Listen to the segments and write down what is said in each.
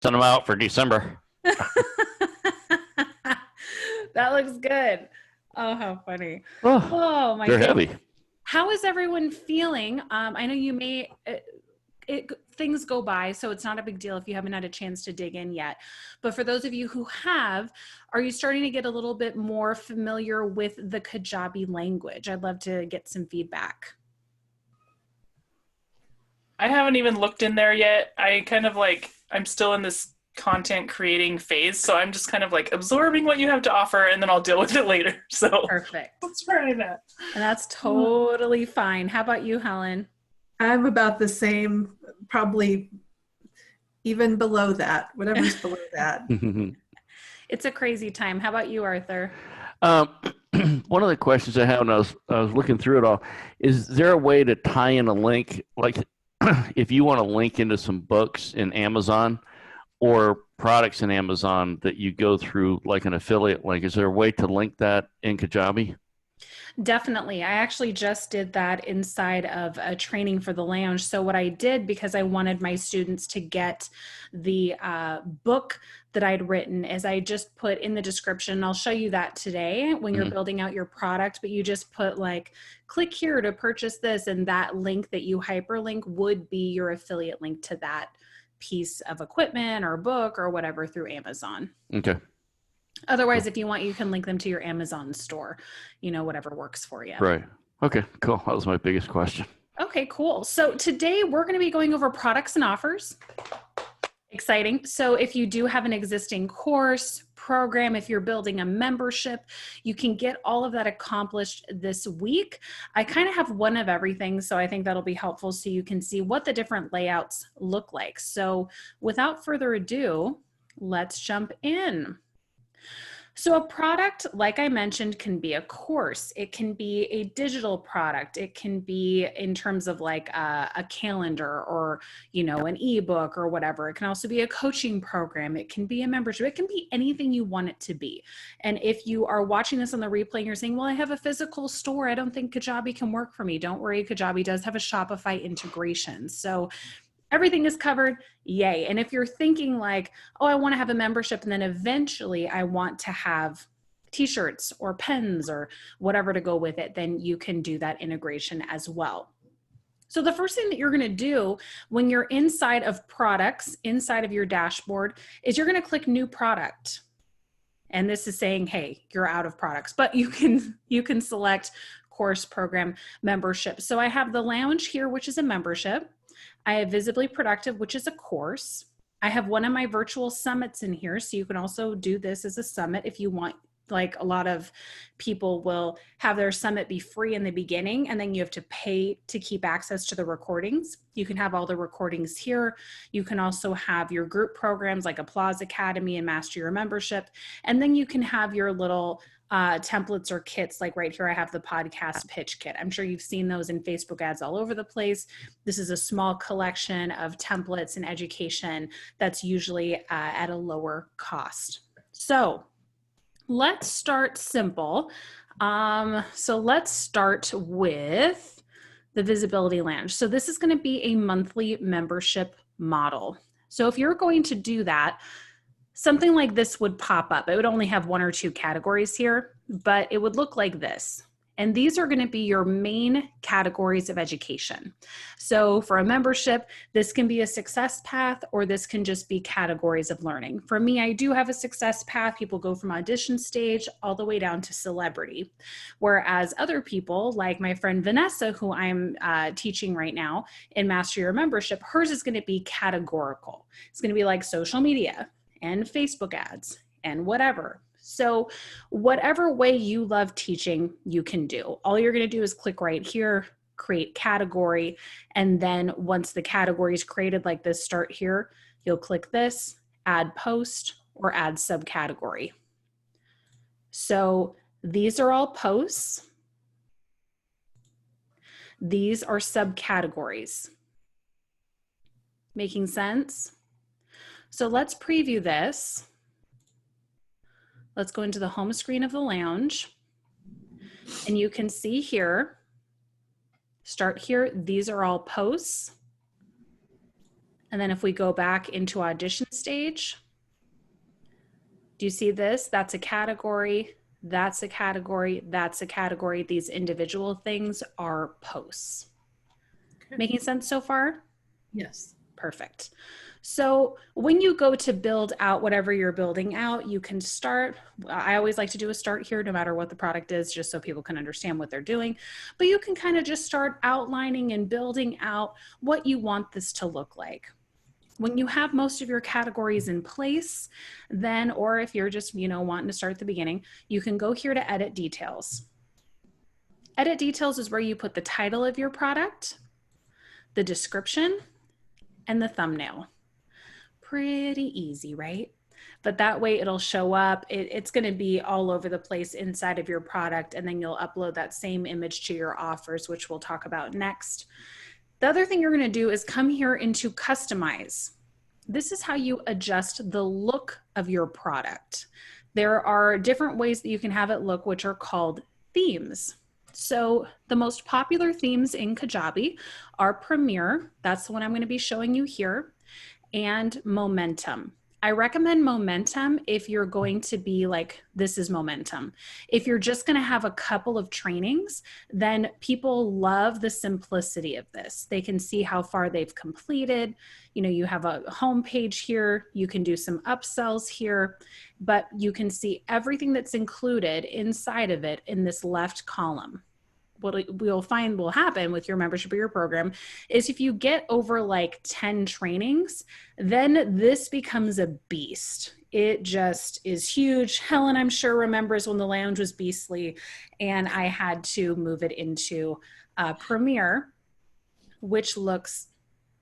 Send them out for December. That looks good. Oh, how funny. Oh, Oh my they're goodness. heavy. How is everyone feeling? I know you may, things go by, so it's not a big deal if you haven't had a chance to dig in yet. But for those of you who have, are you starting to get a little bit more familiar with the Kajabi language? I'd love to get some feedback. I haven't even looked in there yet. I kind of like, I'm still in this content creating phase, so I'm just kind of like absorbing what you have to offer and then I'll deal with it later. So Perfect. that's where I'm at. And that's totally fine. How about you, Helen? I'm about the same, probably even below that, whatever's below that. It's a crazy time. How about you, Arthur? Um, one of the questions I have when I was looking through it all, is there a way to tie in a link, like if you want to link into some books in Amazon or products in Amazon that you go through like an affiliate link, is there a way to link that in Kajabi? Definitely. I actually just did that inside of a training for the lounge. So what I did, because I wanted my students to get the book that I'd written, is I just put in the description, I'll show you that today when you're building out your product, but you just put like, click here to purchase this, and that link that you hyperlink would be your affiliate link to that piece of equipment or book or whatever through Amazon. Okay. Otherwise, if you want, you can link them to your Amazon store, whatever works for you. Right. Okay, cool. That was my biggest question. Okay, cool. So today we're going to be going over products and offers. Exciting. So if you do have an existing course, program, if you're building a membership, you can get all of that accomplished this week. I kind of have one of everything, so I think that'll be helpful so you can see what the different layouts look like. So without further ado, let's jump in. So a product, like I mentioned, can be a course. It can be a digital product. It can be in terms of like a calendar or, an ebook or whatever. It can also be a coaching program. It can be a membership. It can be anything you want it to be. And if you are watching this on the replay and you're saying, well, I have a physical store, I don't think Kajabi can work for me. Don't worry, Kajabi does have a Shopify integration. So everything is covered, yay. And if you're thinking like, oh, I want to have a membership and then eventually I want to have t-shirts or pens or whatever to go with it, then you can do that integration as well. So the first thing that you're going to do when you're inside of products, inside of your dashboard, is you're going to click new product. And this is saying, hey, you're out of products, but you can select course, program, membership. So I have the lounge here, which is a membership. I have Visibly Productive, which is a course. I have one of my virtual summits in here. So you can also do this as a summit if you want. Like a lot of people will have their summit be free in the beginning, and then you have to pay to keep access to the recordings. You can have all the recordings here. You can also have your group programs like Applause Academy and Master Your Membership. And then you can have your little templates or kits. Like right here, I have the podcast pitch kit. I'm sure you've seen those in Facebook ads all over the place. This is a small collection of templates and education that's usually at a lower cost. So let's start simple. So let's start with the Visibility Lounge. So this is going to be a monthly membership model. So if you're going to do that, something like this would pop up. It would only have one or two categories here, but it would look like this. And these are going to be your main categories of education. So for a membership, this can be a success path, or this can just be categories of learning. For me, I do have a success path. People go from audition stage all the way down to celebrity. Whereas other people, like my friend Vanessa, who I'm teaching right now in Master Your Membership, hers is going to be categorical. It's going to be like social media and Facebook ads and whatever. So whatever way you love teaching, you can do. All you're going to do is click right here, create category. And then once the category is created like this, start here, you'll click this, add post, or add subcategory. So these are all posts. These are subcategories. Making sense? So let's preview this. Let's go into the home screen of the lounge. And you can see here, start here, these are all posts. And then if we go back into audition stage, do you see this? That's a category. That's a category. That's a category. These individual things are posts. Okay. Making sense so far? Yes. Perfect. So when you go to build out whatever you're building out, you can start. I always like to do a start here, no matter what the product is, just so people can understand what they're doing. But you can kind of just start outlining and building out what you want this to look like. When you have most of your categories in place, then, or if you're just, wanting to start at the beginning, you can go here to edit details. Edit details is where you put the title of your product, the description, and the thumbnail. Pretty easy, right? But that way it'll show up. It's going to be all over the place inside of your product, and then you'll upload that same image to your offers, which we'll talk about next. The other thing you're going to do is come here into customize. This is how you adjust the look of your product. There are different ways that you can have it look, which are called themes. So the most popular themes in Kajabi are Premiere. That's the one I'm going to be showing you here, and Momentum. I recommend Momentum if you're going to be like, this is Momentum. If you're just going to have a couple of trainings, then people love the simplicity of this. They can see how far they've completed. You have a home page here. You can do some upsells here, but you can see everything that's included inside of it in this left column. What we'll find will happen with your membership or your program is if you get over like 10 trainings, then this becomes a beast. It just is huge. Helen, I'm sure, remembers when the lounge was beastly and I had to move it into Premiere, which looks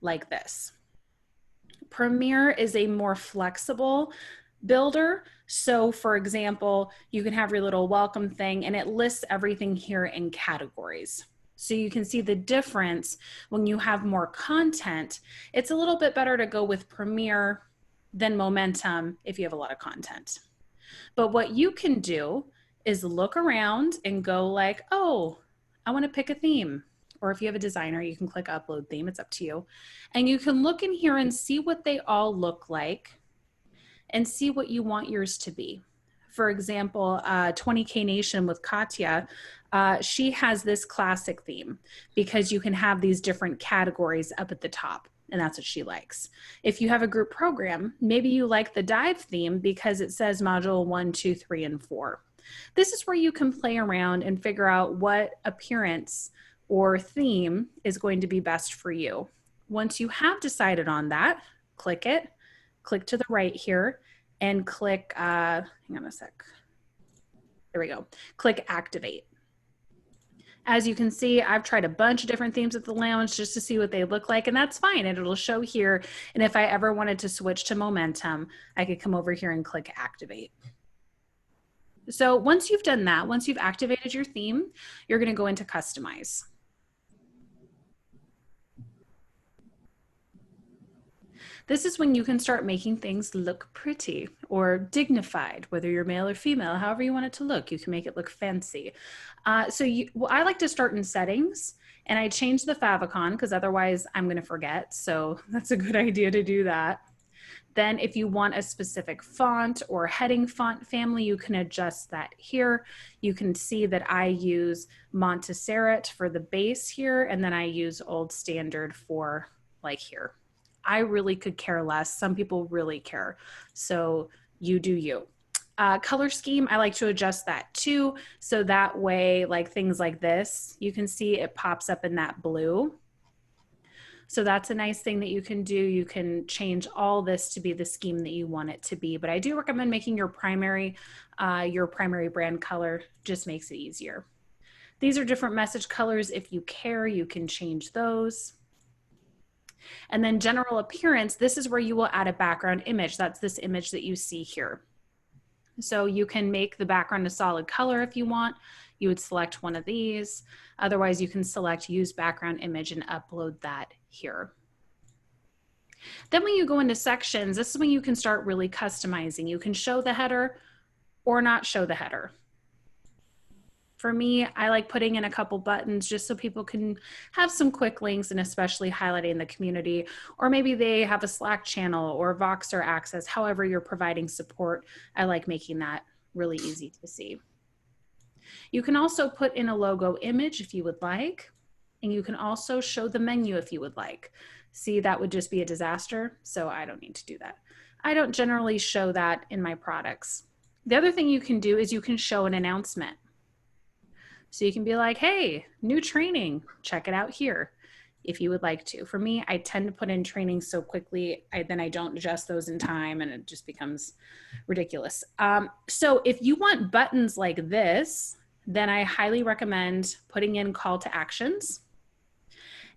like this. Premiere is a more flexible builder. So for example, you can have your little welcome thing and it lists everything here in categories. So you can see the difference when you have more content. It's a little bit better to go with Premiere than Momentum if you have a lot of content. But what you can do is look around and go like, oh, I want to pick a theme. Or if you have a designer, you can click upload theme. It's up to you. And you can look in here and see what they all look like and see what you want yours to be. For example, 20K Nation with Katya, she has this classic theme because you can have these different categories up at the top, and that's what she likes. If you have a group program, maybe you like the dive theme because it says module 1, 2, 3, and 4. This is where you can play around and figure out what appearance or theme is going to be best for you. Once you have decided on that, click it. Click to the right here and click, hang on a sec. There we go. Click activate. As you can see, I've tried a bunch of different themes at the lounge just to see what they look like, and that's fine. And it'll show here. And if I ever wanted to switch to Momentum, I could come over here and click activate. So once you've done that, once you've activated your theme, you're going to go into customize. This is when you can start making things look pretty or dignified, whether you're male or female, however you want it to look. You can make it look fancy. I like to start in settings, and I change the favicon because otherwise I'm going to forget. So that's a good idea to do that. Then if you want a specific font or heading font family, you can adjust that here. You can see that I use Montserrat for the base here, and then I use Old Standard for like here. I really could care less. Some people really care. So you do you. Color scheme, I like to adjust that too. So that way, like things like this, you can see it pops up in that blue. So that's a nice thing that you can do. You can change all this to be the scheme that you want it to be. But I do recommend making your primary brand color. Just makes it easier. These are different message colors. If you care, you can change those. And then general appearance, this is where you will add a background image. That's this image that you see here. So you can make the background a solid color if you want. You would select one of these. Otherwise, you can select use background image and upload that here. Then when you go into sections, this is when you can start really customizing. You can show the header or not show the header. For me, I like putting in a couple buttons just so people can have some quick links, and especially highlighting the community, or maybe they have a Slack channel or Voxer access, however you're providing support. I like making that really easy to see. You can also put in a logo image if you would like, and you can also show the menu if you would like. See, that would just be a disaster, so I don't need to do that. I don't generally show that in my products. The other thing you can do is you can show an announcement. So you can be like, hey, new training, check it out here if you would like to. For me, I tend to put in training so quickly, then I don't adjust those in time and it just becomes ridiculous. So if you want buttons like this, then I highly recommend putting in call to actions.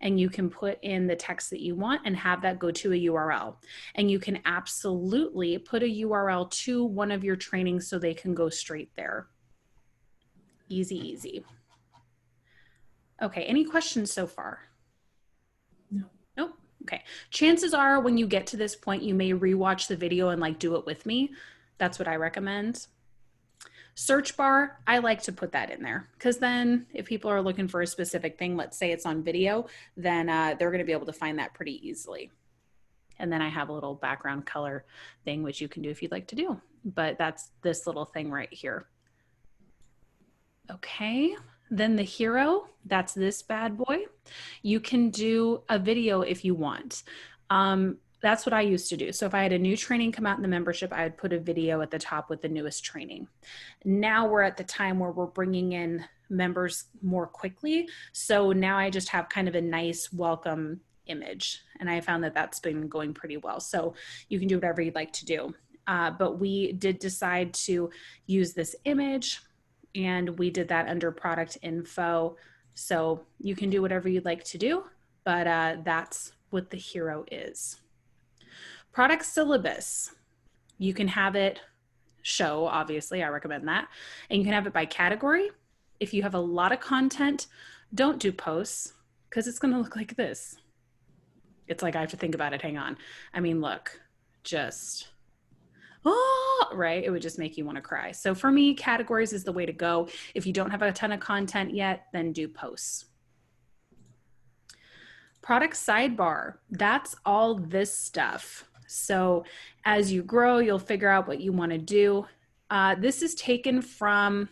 And you can put in the text that you want and have that go to a URL. And you can absolutely put a URL to one of your trainings so they can go straight there. Easy, easy. Okay, any questions so far? No. Nope. Okay. Chances are when you get to this point, you may rewatch the video and like do it with me. That's what I recommend. Search bar, I like to put that in there because then if people are looking for a specific thing, let's say it's on video, then they're going to be able to find that pretty easily. And then I have a little background color thing, which you can do if you'd like to do, but that's this little thing right here. Okay, then the hero, that's this bad boy. You can do a video if you want. That's what I used to do. So if I had a new training come out in the membership, I would put a video at the top with the newest training. Now we're at the time where we're bringing in members more quickly. So now I just have kind of a nice welcome image. And I found that that's been going pretty well. So you can do whatever you'd like to do. But we did decide to use this image, and we did that under product info. So you can do whatever you'd like to do, but that's what the hero is. Product syllabus. You can have it show, obviously, I recommend that. And you can have it by category. If you have a lot of content, don't do posts because it's going to look like this. It's like I have to think about it. Hang on. I mean, look, just... oh, right? It would just make you want to cry. So for me, categories is the way to go. If you don't have a ton of content yet, then do posts. Product sidebar, that's all this stuff. So as you grow, you'll figure out what you want to do. This is taken from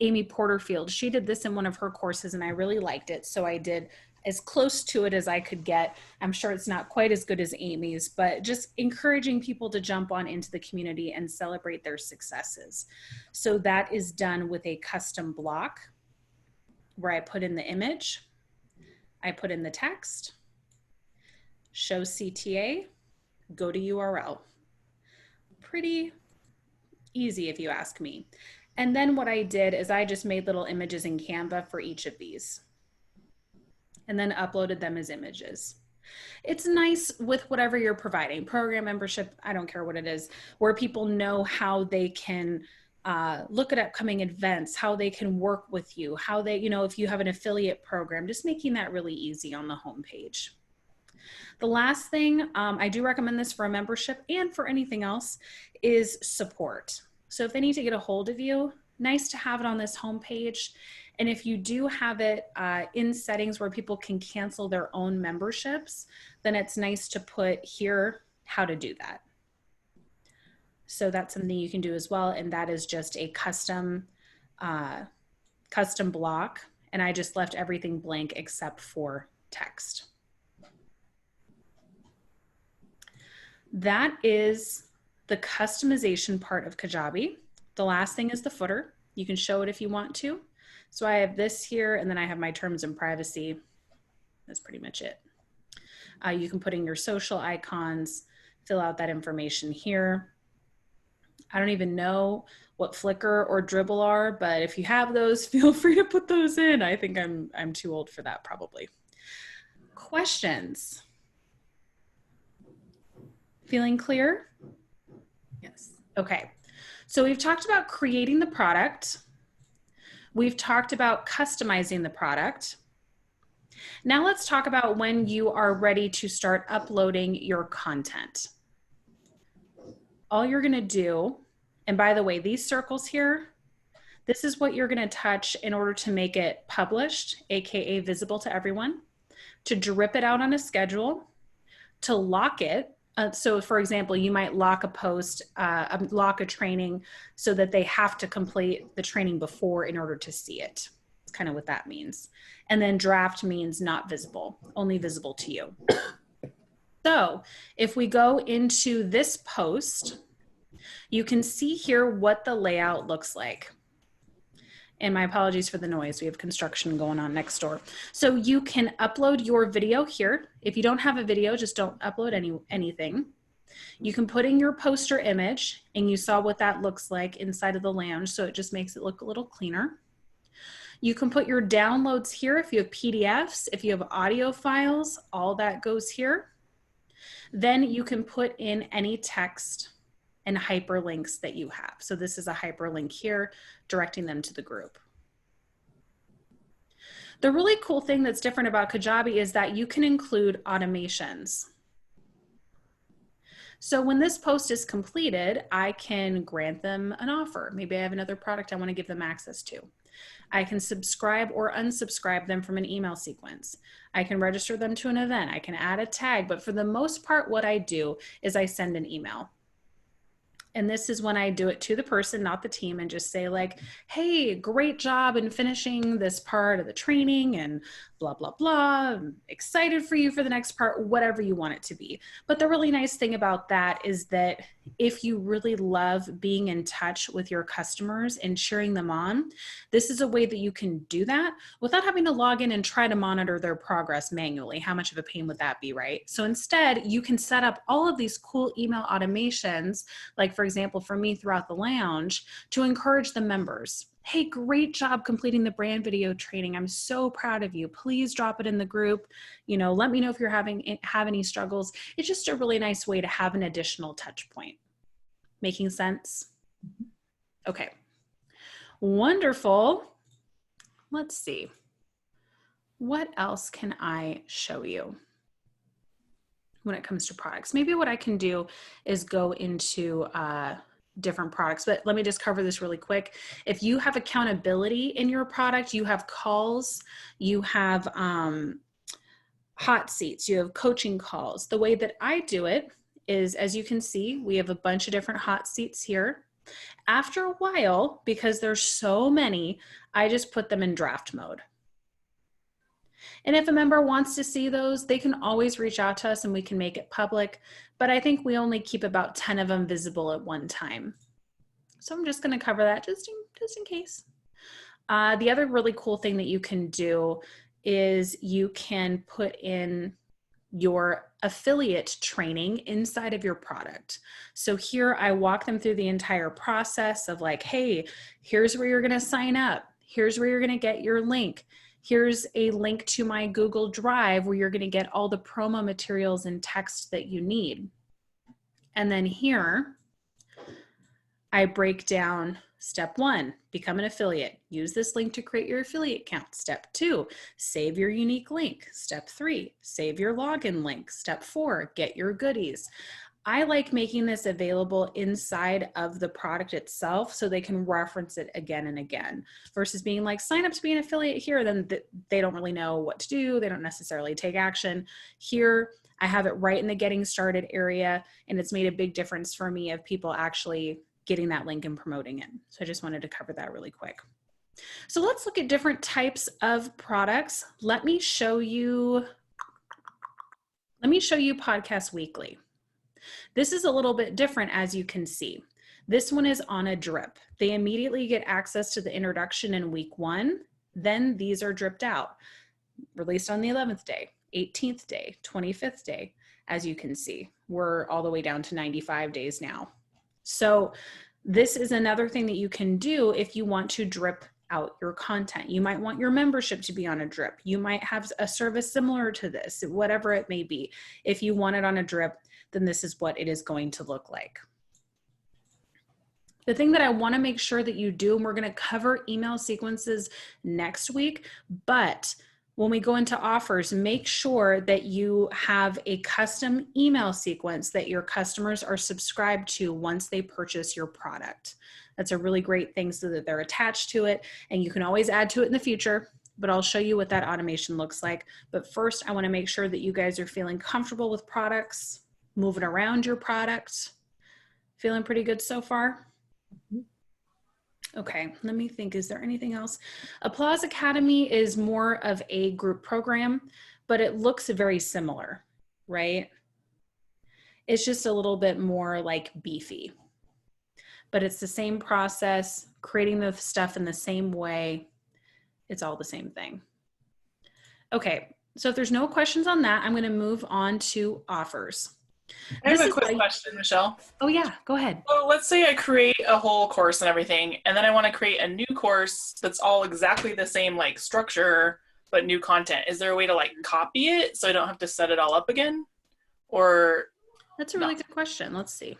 Amy Porterfield. She did this in one of her courses and I really liked it. So I did as close to it as I could get. I'm sure it's not quite as good as Amy's, but just encouraging people to jump on into the community and celebrate their successes. So that is done with a custom block where I put in the image, I put in the text, show CTA, go to URL. Pretty easy if you ask me. And then what I did is I just made little images in Canva for each of these, and then uploaded them as images. It's nice with whatever you're providing, program membership, I don't care what it is, where people know how they can look at upcoming events, how they can work with you, how they, you know, if you have an affiliate program, just making that really easy on the homepage. The last thing, I do recommend this for a membership and for anything else, is support. So if they need to get a hold of you, nice to have it on this homepage. And if you do have it in settings where people can cancel their own memberships, then it's nice to put here how to do that. So that's something you can do as well. And that is just a custom block. And I just left everything blank except for text. That is the customization part of Kajabi. The last thing is the footer. You can show it if you want to. So I have this here, and then I have my terms and privacy. That's pretty much it. You can put in your social icons, fill out that information here. I don't even know what Flickr or Dribble are, but if you have those, feel free to put those in. I think I'm too old for that probably. Questions? Feeling clear? Yes. Okay. So we've talked about creating the product. We've talked about customizing the product. Now let's talk about when you are ready to start uploading your content. All you're going to do, and by the way, these circles here, This is what you're going to touch in order to make it published, AKA visible to everyone, to drip it out on a schedule, to lock it. So for example, you might lock a post, lock a training so that they have to complete the training before in order to see it. That's kind of what that means. And then draft means not visible, only visible to you. So if we go into this post, you can see here what the layout looks like. And my apologies for the noise. We have construction going on next door. So you can upload your video here. If you don't have a video, just don't upload anything. You can put in your poster image, and you saw what that looks like inside of the lounge. So it just makes it look a little cleaner. You can put your downloads here. If you have PDFs, if you have audio files, all that goes here. Then you can put in any text and hyperlinks that you have. So this is a hyperlink here directing them to the group. The really cool thing that's different about Kajabi is that you can include automations. So when this post is completed, I can grant them an offer. Maybe I have another product I want to give them access to. I can subscribe or unsubscribe them from an email sequence. I can register them to an event. I can add a tag, but for the most part, what I do is I send an email. And this is when I do it to the person, not the team, and just say like, hey, great job in finishing this part of the training and blah, blah, blah. I'm excited for you for the next part, whatever you want it to be. But the really nice thing about that is that if you really love being in touch with your customers and cheering them on, this is a way that you can do that without having to log in and try to monitor their progress manually. How much of a pain would that be, right? So instead, you can set up all of these cool email automations, like for example, for me throughout the lounge, to encourage the members. Hey, great job completing the brand video training. I'm so proud of you. Please drop it in the group. You know, let me know if you're have any struggles. It's just a really nice way to have an additional touch point. Making sense? Okay. Wonderful. Let's see. What else can I show you when it comes to products? Maybe what I can do is go into different products, but let me just cover this really quick. If you have accountability in your product, you have calls, you have hot seats, you have coaching calls. The way that I do it is, as you can see, we have a bunch of different hot seats here. After a while, because there's so many, I just put them in draft mode. And if a member wants to see those, they can always reach out to us and we can make it public. But I think we only keep about 10 of them visible at one time. So I'm just going to cover that just in case. The other really cool thing that you can do is you can put in your affiliate training inside of your product. So here I walk them through the entire process of like, hey, here's where you're going to sign up. Here's where you're going to get your link. Here's a link to my Google Drive where you're going to get all the promo materials and text that you need. And then here, I break down step 1, become an affiliate. Use this link to create your affiliate account. Step 2, save your unique link. Step 3, save your login link. Step 4, get your goodies. I like making this available inside of the product itself so they can reference it again and again versus being like, sign up to be an affiliate here, then they don't really know what to do. They don't necessarily take action. Here, I have it right in the getting started area, and it's made a big difference for me of people actually getting that link and promoting it. So I just wanted to cover that really quick. So let's look at different types of products. Let me show you Podcast Weekly. This is a little bit different, as you can see. This one is on a drip. They immediately get access to the introduction in week 1. Then these are dripped out, released on the 11th day, 18th day, 25th day. As you can see, we're all the way down to 95 days now. So this is another thing that you can do if you want to drip out your content. You might want your membership to be on a drip. You might have a service similar to this, whatever it may be. If you want it on a drip, then this is what it is going to look like. The thing that I want to make sure that you do, and we're going to cover email sequences next week, but when we go into offers, make sure that you have a custom email sequence that your customers are subscribed to once they purchase your product. That's a really great thing so that they're attached to it, and you can always add to it in the future, but I'll show you what that automation looks like. But first, I want to make sure that you guys are feeling comfortable with products, moving around your product. Feeling pretty good so far? Okay, let me think. Is there anything else? Applause Academy is more of a group program, but it looks very similar, right? It's just a little bit more like beefy, but it's the same process, creating the stuff in the same way. It's all the same thing. Okay, so if there's no questions on that, I'm going to move on to offers. I have a quick question, Michelle. Oh yeah, go ahead. So let's say I create a whole course and everything, and then I want to create a new course that's all exactly the same like structure, but new content. Is there a way to like copy it so I don't have to set it all up again? Or That's a really good question. Let's see.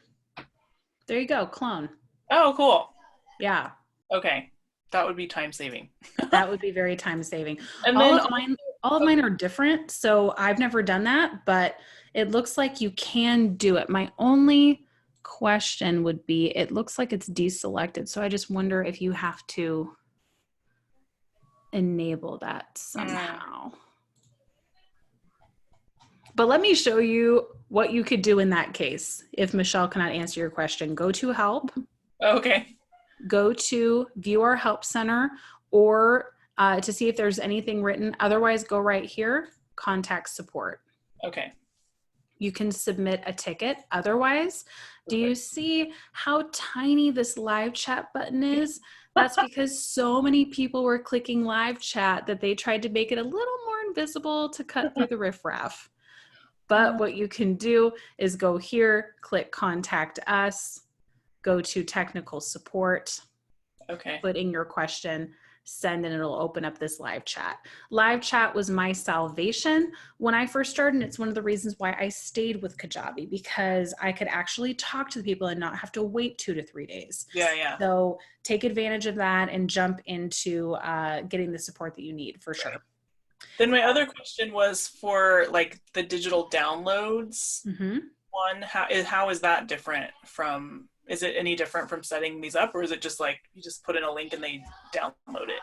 There you go, clone. oh, cool. Yeah. Okay, that would be time saving. That would be very time saving. And all then of mine are different, so I've never done that, but it looks like you can do it. My only question would be, it looks like it's deselected, so I just wonder if you have to enable that somehow. But let me show you what you could do in that case. If Michelle cannot answer your question, go to help. okay. Go to view our help center, or to see if there's anything written. Otherwise, go right here, contact support. Okay. You can submit a ticket. Otherwise, do you see how tiny this live chat button is? That's because so many people were clicking live chat that they tried to make it a little more invisible to cut through the riffraff. But what you can do is go here, click contact us, go to technical support, Okay. put in your question, send, and it'll open up this live chat. Live chat was my salvation when I first started, and it's one of the reasons why I stayed with Kajabi, because I could actually talk to the people and not have to wait 2 to 3 days. Yeah. So take advantage of that and jump into getting the support that you need for sure. Then my other question was for like the digital downloads. Mm-hmm. One, how is that different from? Is it any different from setting these up, or is it just like you just put in a link and they download it?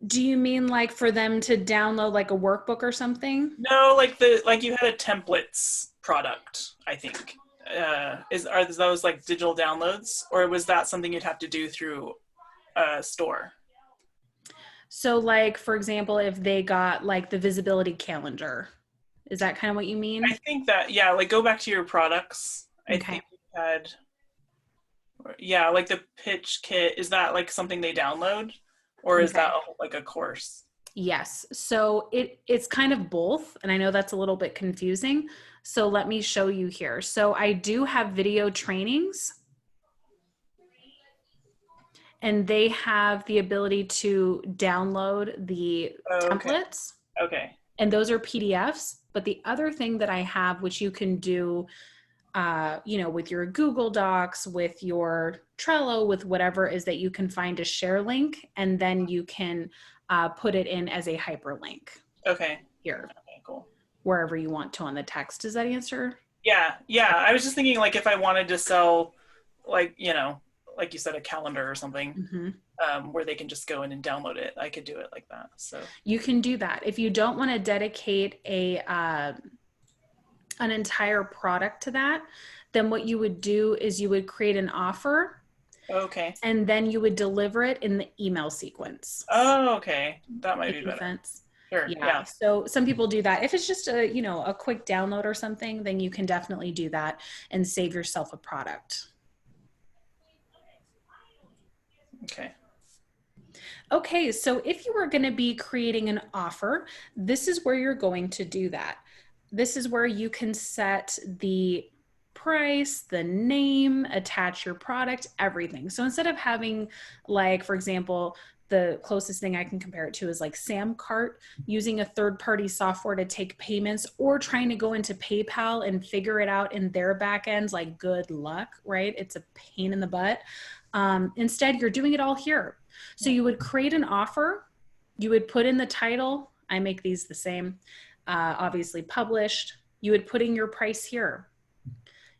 Do you mean like for them to download like a workbook or something? No, like you had a templates product, I think. Are those like digital downloads, or was that something you'd have to do through a store? So like, for example, if they got like the visibility calendar, is that kind of what you mean? I think that, yeah, like go back to your products. I Okay. think you had, yeah, like the pitch kit, is that like something they download, or is Okay. that like a course? Yes. So it's kind of both. And I know that's a little bit confusing. So let me show you here. So I do have video trainings, and they have the ability to download the templates. Okay. And those are PDFs. But the other thing that I have, which you can do, with your Google Docs, with your Trello, with whatever, is that you can find a share link, and then you can put it in as a hyperlink. Okay. Here. Okay, cool. Wherever you want to on the text. Does that answer? Yeah. I was just thinking like if I wanted to sell like, like you said, a calendar or something, where they can just go in and download it, I could do it like that. So you can do that. If you don't want to dedicate an entire product to that, then what you would do is you would create an offer. Okay. And then you would deliver it in the email sequence. Oh, okay. That might be better. Sense. Sure. Yeah. So some people do that. If it's just a quick download or something, then you can definitely do that and save yourself a product. Okay. Okay, so if you were going to be creating an offer, this is where you're going to do that. This is where you can set the price, the name, attach your product, everything. So instead of having, like, for example, the closest thing I can compare it to is like Samcart, using a third-party software to take payments, or trying to go into PayPal and figure it out in their back ends, like good luck, right? It's a pain in the butt. Instead, you're doing it all here. So you would create an offer, you would put in the title, I make these the same, obviously published. You would put in your price here.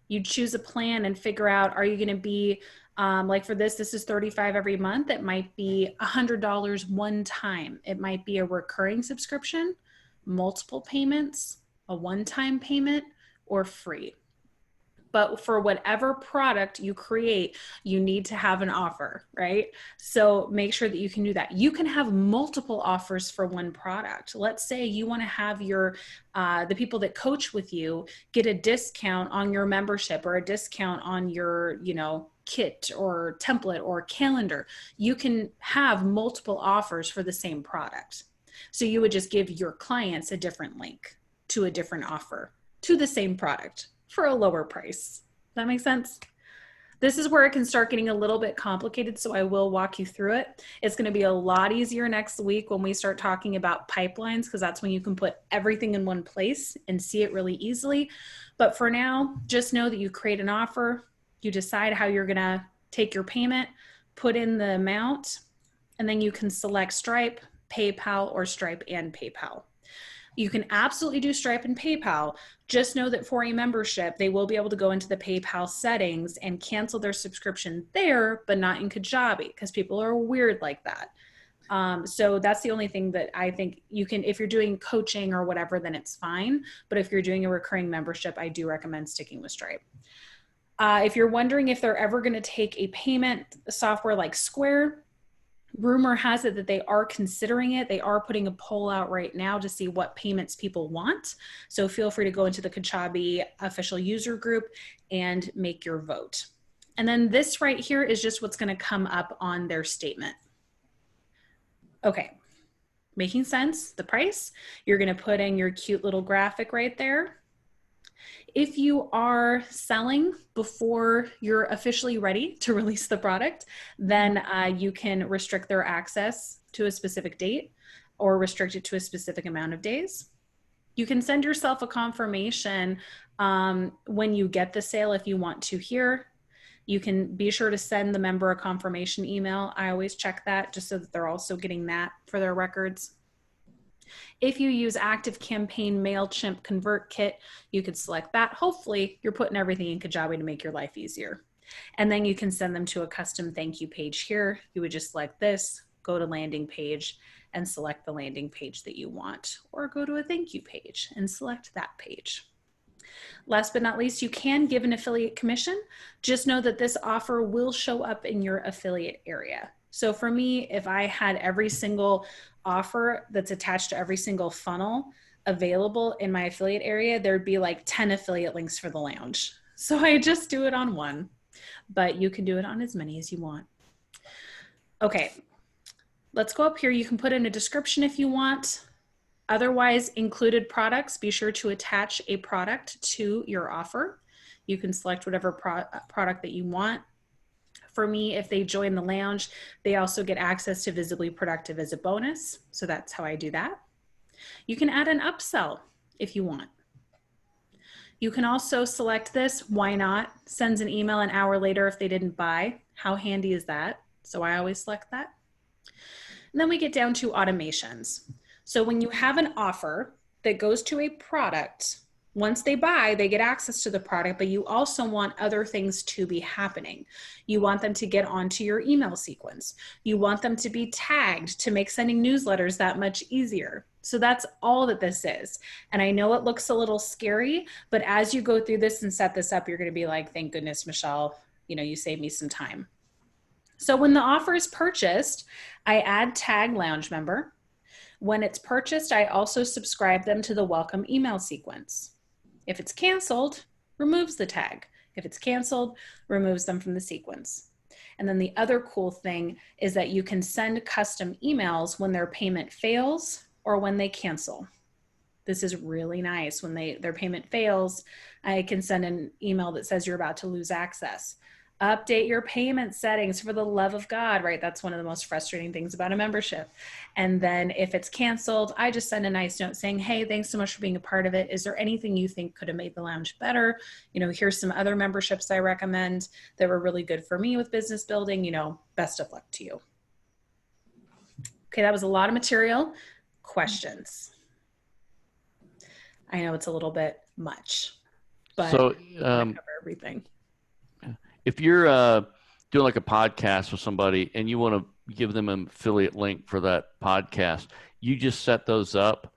You'd choose a plan and figure out, are you going to be like for this is $35 every month. It might be $100 one time. It might be a recurring subscription, multiple payments, a one-time payment, or free. But for whatever product you create, you need to have an offer, right? So make sure that you can do that. You can have multiple offers for one product. Let's say you want to have your the people that coach with you get a discount on your membership or a discount on your, kit or template or calendar. You can have multiple offers for the same product. So you would just give your clients a different link to a different offer to the same product for a lower price. Does that make sense? This is where it can start getting a little bit complicated, so I will walk you through it. It's going to be a lot easier next week when we start talking about pipelines, because that's when you can put everything in one place and see it really easily. But for now, just know that you create an offer, you decide how you're going to take your payment, put in the amount, and then you can select Stripe, PayPal, or Stripe and PayPal. You can absolutely do Stripe and PayPal. Just know that for a membership, they will be able to go into the PayPal settings and cancel their subscription there, but not in Kajabi, because people are weird like that. So that's the only thing that I think you can, if you're doing coaching or whatever, then it's fine. But if you're doing a recurring membership, I do recommend sticking with Stripe. If you're wondering if they're ever going to take a payment software like Square, rumor has it that they are considering it. They are putting a poll out right now to see what payments people want. So feel free to go into the Kajabi official user group and make your vote. And then this right here is just what's going to come up on their statement. Okay, making sense? The price, you're going to put in your cute little graphic right there. If you are selling before you're officially ready to release the product, then you can restrict their access to a specific date or restrict it to a specific amount of days. You can send yourself a confirmation when you get the sale if you want to here. You can be sure to send the member a confirmation email. I always check that just so that they're also getting that for their records. If you use ActiveCampaign, MailChimp, ConvertKit, you could select that. Hopefully you're putting everything in Kajabi to make your life easier. And then you can send them to a custom thank you page here. You would just select this, go to landing page and select the landing page that you want, or go to a thank you page and select that page. Last but not least, you can give an affiliate commission. Just know that this offer will show up in your affiliate area. So for me, if I had every single offer that's attached to every single funnel available in my affiliate area, there'd be like 10 affiliate links for the lounge. So I just do it on one, but you can do it on as many as you want. Okay, let's go up here. You can put in a description if you want. Otherwise, included products, be sure to attach a product to your offer. You can select whatever product that you want. For me, if they join the lounge, they also get access to Visibly Productive as a bonus. So that's how I do that. You can add an upsell if you want. You can also select this, why not? Sends an email an hour later if they didn't buy. How handy is that? So I always select that. And then we get down to automations. So when you have an offer that goes to a product, once they buy, they get access to the product, but you also want other things to be happening. You want them to get onto your email sequence. You want them to be tagged to make sending newsletters that much easier. So that's all that this is. And I know it looks a little scary, but as you go through this and set this up, you're going to be like, thank goodness, Michelle, you saved me some time. So when the offer is purchased, I add tag lounge member. When it's purchased, I also subscribe them to the welcome email sequence. If it's canceled, removes the tag. If it's canceled, removes them from the sequence. And then the other cool thing is that you can send custom emails when their payment fails or when they cancel. This is really nice. When their payment fails, I can send an email that says you're about to lose access. Update your payment settings for the love of God, right? That's one of the most frustrating things about a membership. And then if it's canceled, I just send a nice note saying, hey, thanks so much for being a part of it. Is there anything you think could have made the lounge better? Here's some other memberships I recommend that were really good for me with business building. Best of luck to you. Okay, that was a lot of material. questions? I know it's a little bit much, but So I want to cover everything. if you're doing like a podcast with somebody and you want to give them an affiliate link for that podcast, you just set those up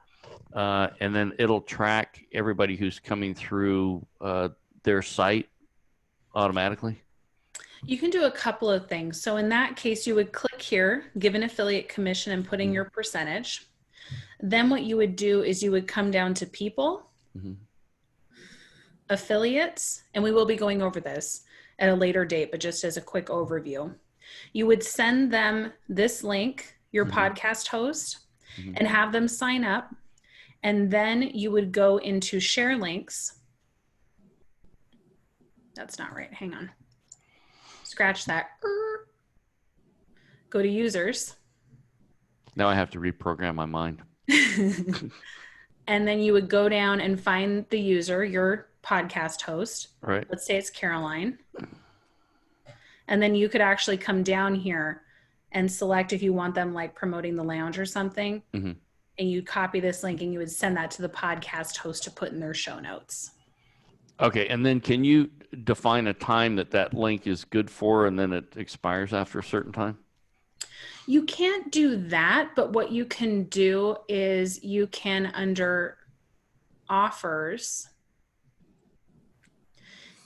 and then it'll track everybody who's coming through their site automatically. You can do a couple of things. So in that case, you would click here, give an affiliate commission and put in your percentage. Then what you would do is you would come down to people, affiliates, and we will be going over this at a later date, but just as a quick overview. You would send them this link, your podcast host, and have them sign up. And then you would go into share links. That's not right. Hang on. Scratch that. Go to users. Now I have to reprogram my mind. And then you would go down and find the user, your podcast host. Right. Let's say it's Caroline. And then you could actually come down here and select if you want them like promoting the lounge or something. And you copy this link and you would send that to the podcast host to put in their show notes. Okay. And then can you define a time that that link is good for and then it expires after a certain time? You can't do that, but what you can do is you can, under offers,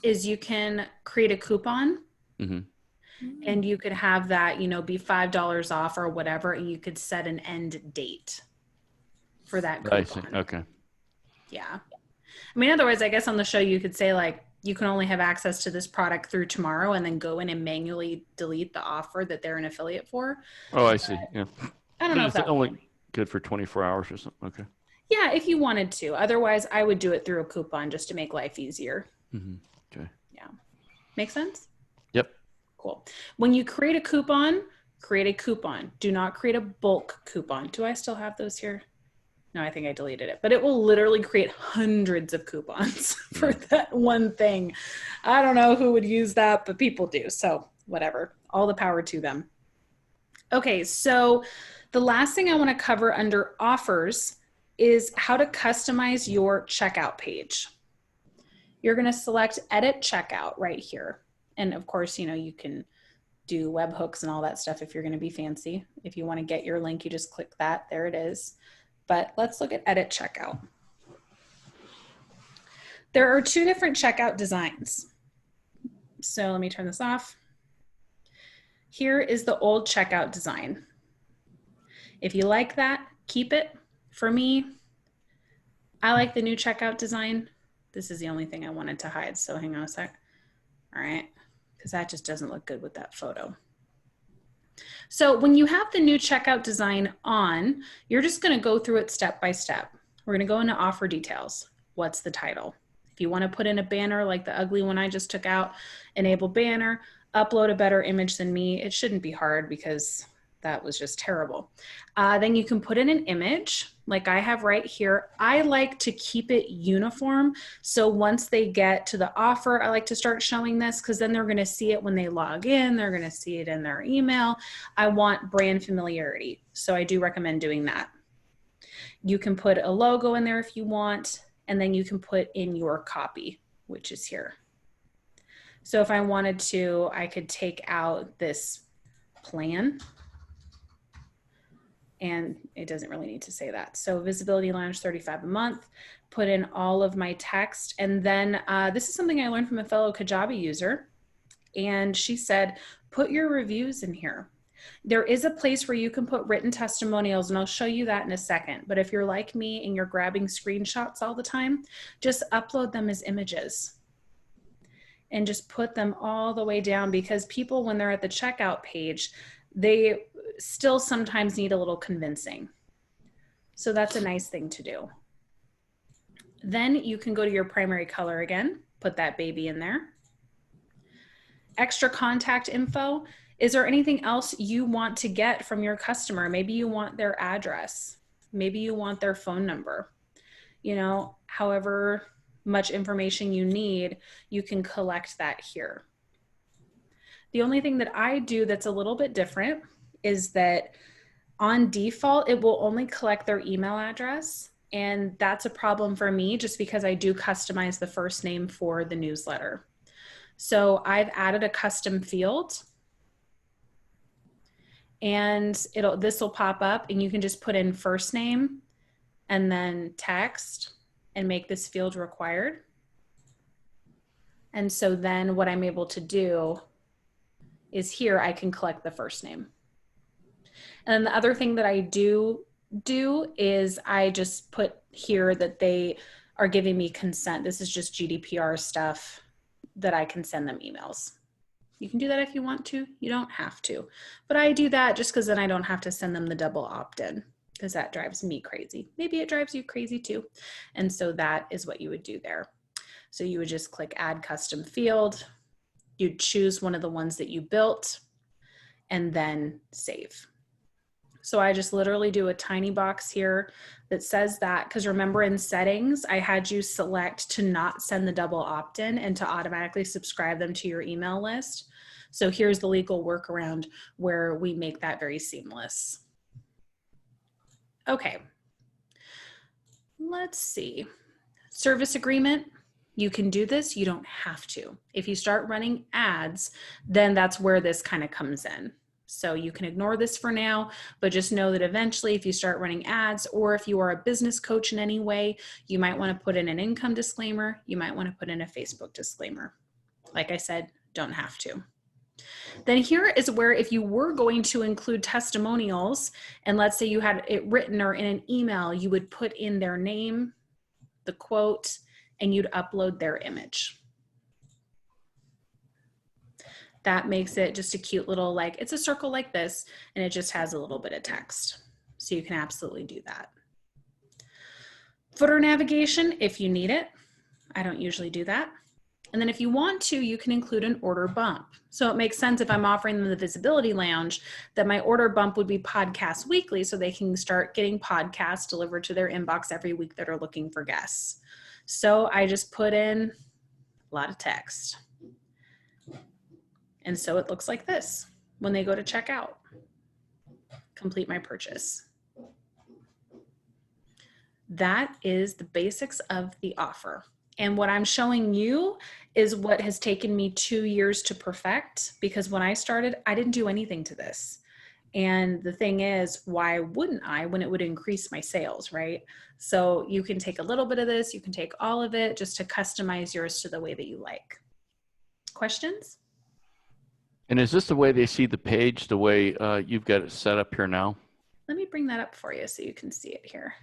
is you can create a coupon and you could have that, you know, be $5 off or whatever, and you could set an end date for that coupon. I see. Okay. Yeah. I mean, otherwise, I guess on the show you could say like, you can only have access to this product through tomorrow and then go in and manually delete the offer that they're an affiliate for. Oh, I see. Yeah. I don't know if It's that only good for 24 hours or something. Okay. Yeah, if you wanted to. Otherwise, I would do it through a coupon just to make life easier. Okay. Yeah. Make sense? Yep. Cool. When you create a coupon, create a coupon. Do not create a bulk coupon. Do I still have those here? No, I think I deleted it. But it will literally create hundreds of coupons for that one thing. I don't know who would use that, but people do. So whatever. All the power to them. Okay, so the last thing I want to cover under offers is how to customize your checkout page. You're going to select edit checkout right here. And of course, you know, you can do webhooks and all that stuff if you're going to be fancy. If you want to get your link, you just click that. There it is. But let's look at edit checkout. There are two different checkout designs. So let me turn this off. Here is the old checkout design. If you like that, keep it. For me, I like the new checkout design. This is the only thing I wanted to hide. So hang on a sec. All right. Because that just doesn't look good with that photo. So when you have the new checkout design on, you're just going to go through it step by step. We're going to go into offer details. What's the title? If you want to put in a banner like the ugly one I just took out, enable banner, upload a better image than me. It shouldn't be hard because that was just terrible. Then you can put in an image like I have right here. I like to keep it uniform. So once they get to the offer, I like to start showing this because then they're going to see it when they log in. They're going to see it in their email. I want brand familiarity. So I do recommend doing that. You can put a logo in there if you want, and then you can put in your copy, which is here. So if I wanted to, I could take out this plan. And it doesn't really need to say that. So visibility lounge, $35 a month, put in all of my text. And then this is something I learned from a fellow Kajabi user. And she said, put your reviews in here. There is a place where you can put written testimonials, and I'll show you that in a second. But if you're like me and you're grabbing screenshots all the time, just upload them as images and just put them all the way down, because people, when they're at the checkout page, they still sometimes need a little convincing. So that's a nice thing to do. Then you can go to your primary color again, put that baby in there. Extra contact info. Is there anything else you want to get from your customer? Maybe you want their address. Maybe you want their phone number. You know, however much information you need, you can collect that here. The only thing that I do that's a little bit different is that On default, it will only collect their email address. And that's a problem for me just because I do customize the first name for the newsletter. So I've added a custom field, and this will pop up, and you can just put in first name and then text and make this field required. And so then what I'm able to do is here I can collect the first name. And then the other thing that I do is I just put here that they are giving me consent. This is just GDPR stuff that I can send them emails. You can do that if you want to. You don't have to. But I do that just because then I don't have to send them the double opt-in, because that drives me crazy. Maybe it drives you crazy too. And so that is what you would do there. So you would just click add custom field. You'd choose one of the ones that you built and then save. So I just literally do a tiny box here that says that, because remember in settings, I had you select to not send the double opt-in and to automatically subscribe them to your email list. So here's the legal workaround where we make that very seamless. Okay, let's see. Service agreement. You can do this, you don't have to. If you start running ads, then that's where this kind of comes in. So you can ignore this for now, but just know that eventually if you start running ads, or if you are a business coach in any way, you might want to put in an income disclaimer. You might want to put in a Facebook disclaimer. Like I said, don't have to. Then here is where if you were going to include testimonials, and let's say you had it written or in an email, you would put in their name, the quote, and you'd upload their image. That makes it just a cute little, like, it's a circle like this, and it just has a little bit of text. So you can absolutely do that. Footer navigation, if you need it. I don't usually do that. And then if you want to, you can include an order bump. So it makes sense if I'm offering them the Visibility Lounge that my order bump would be podcast weekly, so they can start getting podcasts delivered to their inbox every week that are looking for guests. So I just put in a lot of text. And so it looks like this when they go to check out. Complete my purchase. That is the basics of the offer. And what I'm showing you is what has taken me 2 years to perfect, because when I started, I didn't do anything to this. And the thing is, why wouldn't I when it would increase my sales, right? So you can take a little bit of this, you can take all of it just to customize yours to the way that you like. Questions? And is this the way they see the page, the way you've got it set up here now? Let me bring that up for you so you can see it here.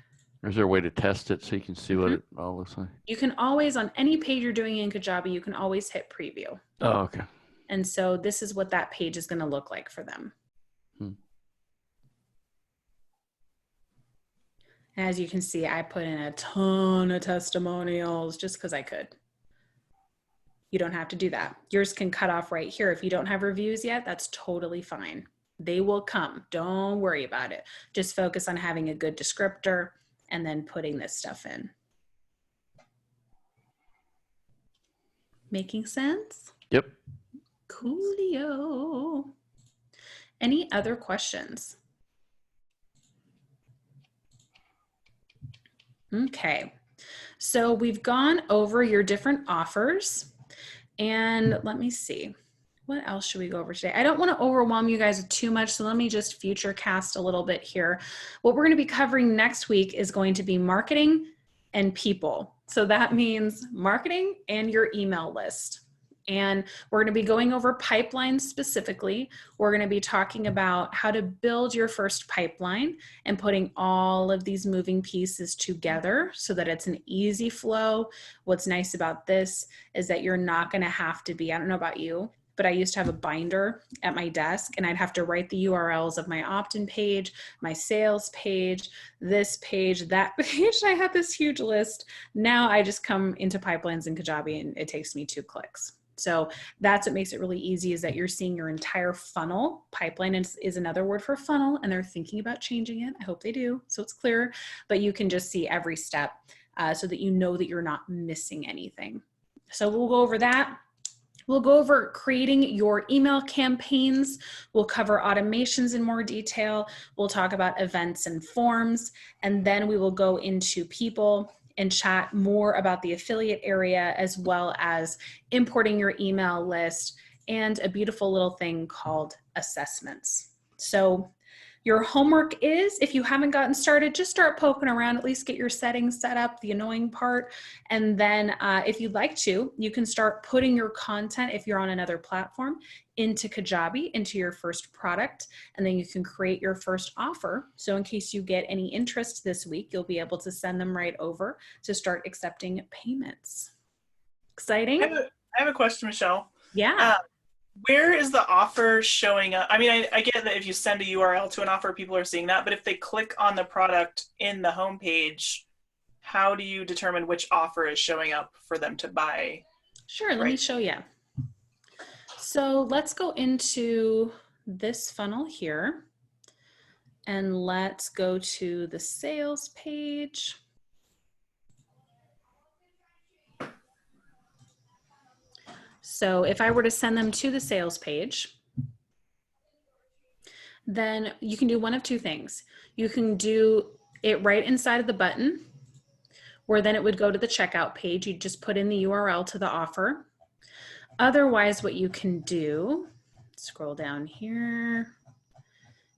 Or is there a way to test it so you can see what it all looks like? You can always, on any page you're doing in Kajabi, you can always hit preview. Oh, okay. And so this is what that page is going to look like for them. As you can see, I put in a ton of testimonials just because I could. You don't have to do that. Yours can cut off right here. If you don't have reviews yet, that's totally fine. They will come. Don't worry about it. Just focus on having a good descriptor and then putting this stuff in. Making sense? Yep. Coolio. Any other questions? Okay, so we've gone over your different offers, and let me see, what else should we go over today? I don't want to overwhelm you guys with too much, so let me just future cast a little bit here. What we're going to be covering next week is going to be marketing and people. So that means marketing and your email list. And we're going to be going over pipelines specifically. We're going to be talking about how to build your first pipeline and putting all of these moving pieces together so that it's an easy flow. What's nice about this is that you're not going to have to be, I don't know about you, but I used to have a binder at my desk, and I'd have to write the URLs of my opt-in page, my sales page, this page, that page. I had this huge list. Now I just come into pipelines in Kajabi and it takes me 2 clicks. So that's what makes it really easy, is that you're seeing your entire funnel. Pipeline is another word for funnel, and they're thinking about changing it. I hope they do, so it's clear, but you can just see every step so that you know that you're not missing anything. So we'll go over that. We'll go over creating your email campaigns. We'll cover automations in more detail. We'll talk about events and forms, and then we will go into people and chat more about the affiliate area, as well as importing your email list and a beautiful little thing called assessments. So your homework is, if you haven't gotten started, just start poking around, at least get your settings set up, the annoying part. And then if you'd like to, you can start putting your content, if you're on another platform, into Kajabi, into your first product, and then you can create your first offer. So in case you get any interest this week, you'll be able to send them right over to start accepting payments. Exciting? I have a question, Michelle. Yeah. Where is the offer showing up? I mean, I get that if you send a URL to an offer, people are seeing that, but if they click on the product in the homepage, how do you determine which offer is showing up for them to buy? Sure, let me show you. So let's go into this funnel here and let's go to the sales page. So if I were to send them to the sales page, then you can do one of two things. You can do it right inside of the button, where then it would go to the checkout page. You just put in the URL to the offer. Otherwise, what you can do, scroll down here,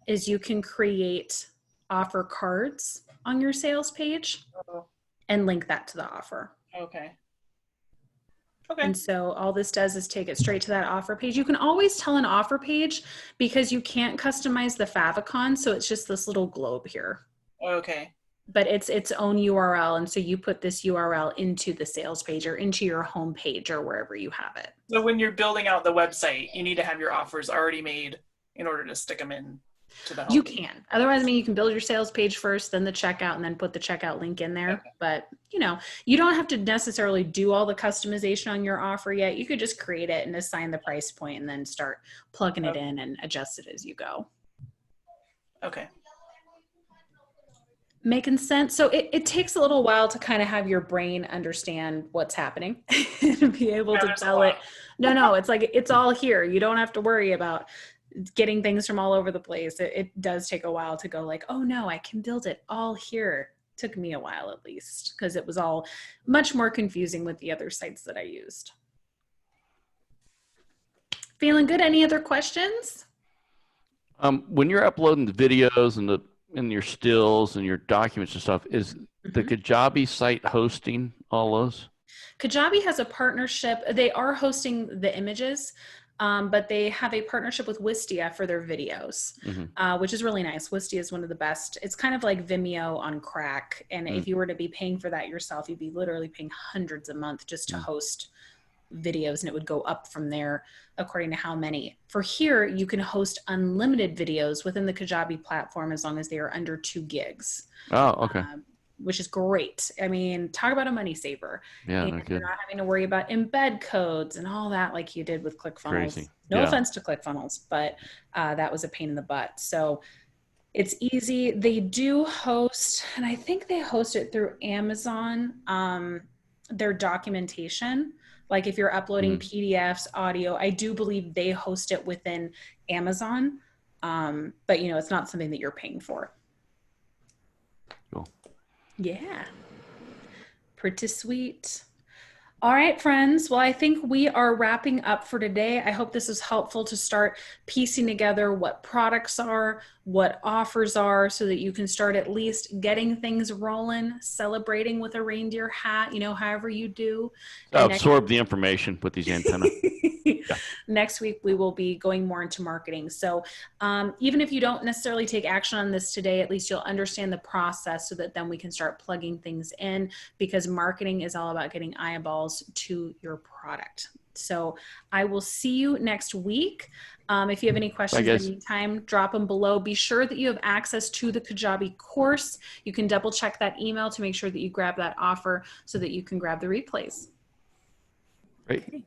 is you can create offer cards on your sales page and link that to the offer. Okay. Okay. And so all this does is take it straight to that offer page. You can always tell an offer page because you can't customize the favicon. So it's just this little globe here. Okay. But it's its own URL. And so you put this URL into the sales page or into your home page or wherever you have it. So when you're building out the website, you need to have your offers already made in order to stick them in to the home You page. can. Otherwise, I mean, you can build your sales page first, then the checkout, and then put the checkout link in there. Okay. But, you know, you don't have to necessarily do all the customization on your offer yet. You could just create it and assign the price point and then start plugging it in and adjust it as you go. Okay. Making sense? So it takes a little while to kind of have your brain understand what's happening and be able to tell it. No, it's like, it's all here. You don't have to worry about getting things from all over the place. It does take a while to go like, oh no, I can build it all here. Took me a while at least, because it was all much more confusing with the other sites that I used. Feeling good? Any other questions? When you're uploading the videos and your stills and your documents and stuff, is the Kajabi site hosting all those? Kajabi has a partnership. They are hosting the images, but they have a partnership with Wistia for their videos, which is really nice. Wistia is one of the best. It's kind of like Vimeo on crack. And if you were to be paying for that yourself, you'd be literally paying hundreds a month just to host videos, and it would go up from there according to how many. For here, you can host unlimited videos within the Kajabi platform as long as they are under 2 gigs. Oh, okay. Which is great. I mean, talk about a money saver. Yeah, and you're not having to worry about embed codes and all that like you did with ClickFunnels. Crazy. No offense to ClickFunnels, but that was a pain in the butt. So it's easy. They do host, and I think they host it through Amazon, their documentation. Like if you're uploading PDFs, audio, I do believe they host it within Amazon. But you know, it's not something that you're paying for. Cool. Yeah. Pretty sweet. All right, friends. Well, I think we are wrapping up for today. I hope this is helpful to start piecing together what products are, what offers are, so that you can start at least getting things rolling, celebrating with a reindeer hat, you know, however you do. Absorb the information with these antennas. Next week, we will be going more into marketing. So even if you don't necessarily take action on this today, at least you'll understand the process so that then we can start plugging things in, because marketing is all about getting eyeballs to your product. So I will see you next week. If you have any questions in the meantime, drop them below. Be sure that you have access to the Kajabi course. You can double check that email to make sure that you grab that offer so that you can grab the replays. Great.